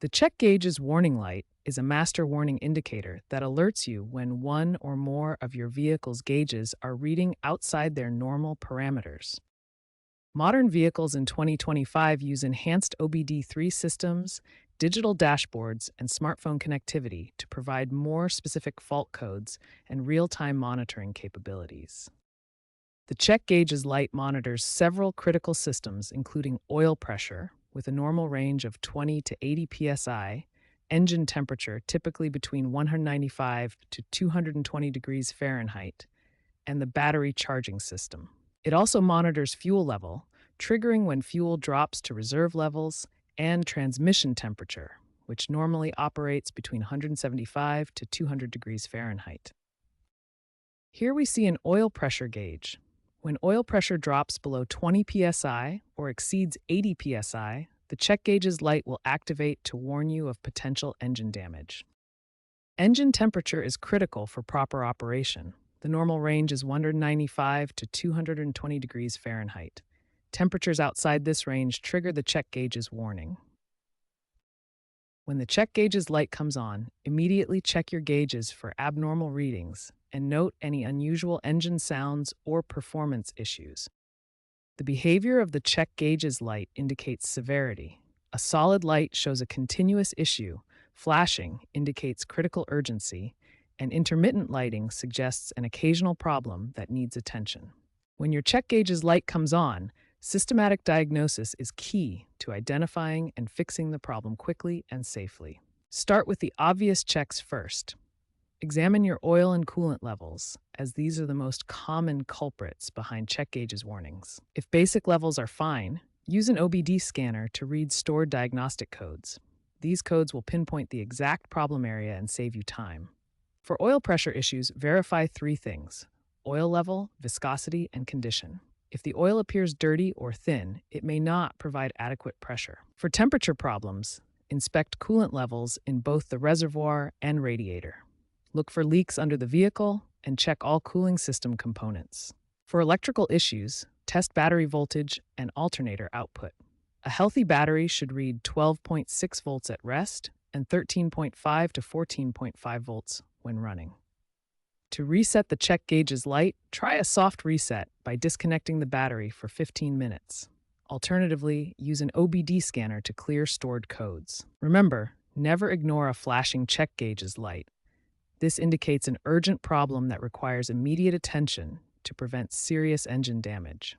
The check gauge's warning light is a master warning indicator that alerts you when one or more of your vehicle's gauges are reading outside their normal parameters. Modern vehicles in 2025 use enhanced OBD3 systems, digital dashboards, and smartphone connectivity to provide more specific fault codes and real time monitoring capabilities. The check gauge's light monitors several critical systems, including oil pressure, with a normal range of 20 to 80 psi, engine temperature typically between 195 to 220 degrees Fahrenheit, and the battery charging system. It also monitors fuel level, triggering when fuel drops to reserve levels, and transmission temperature, which normally operates between 175 to 200 degrees Fahrenheit. Here we see an oil pressure gauge. When oil pressure drops below 20 psi or exceeds 80 psi, the check gauge's light will activate to warn you of potential engine damage. Engine temperature is critical for proper operation. The normal range is 195 to 220 degrees Fahrenheit. Temperatures outside this range trigger the check gauge's warning. When the check gauge's light comes on, immediately check your gauges for abnormal readings and note any unusual engine sounds or performance issues. The behavior of the check gauge's light indicates severity. A solid light shows a continuous issue, flashing indicates critical urgency, and intermittent lighting suggests an occasional problem that needs attention. When your check gauge's light comes on, systematic diagnosis is key to identifying and fixing the problem quickly and safely. Start with the obvious checks first. Examine your oil and coolant levels, as these are the most common culprits behind check gauge's warnings. If basic levels are fine, use an OBD scanner to read stored diagnostic codes. These codes will pinpoint the exact problem area and save you time. For oil pressure issues, verify three things: oil level, viscosity, and condition. If the oil appears dirty or thin, it may not provide adequate pressure. For temperature problems, inspect coolant levels in both the reservoir and radiator. Look for leaks under the vehicle and check all cooling system components. For electrical issues, test battery voltage and alternator output. A healthy battery should read 12.6 volts at rest and 13.5 to 14.5 volts when running. To reset the check gauge's light, try a soft reset by disconnecting the battery for 15 minutes. Alternatively, use an OBD scanner to clear stored codes. Remember, never ignore a flashing check gauge's light. This indicates an urgent problem that requires immediate attention to prevent serious engine damage.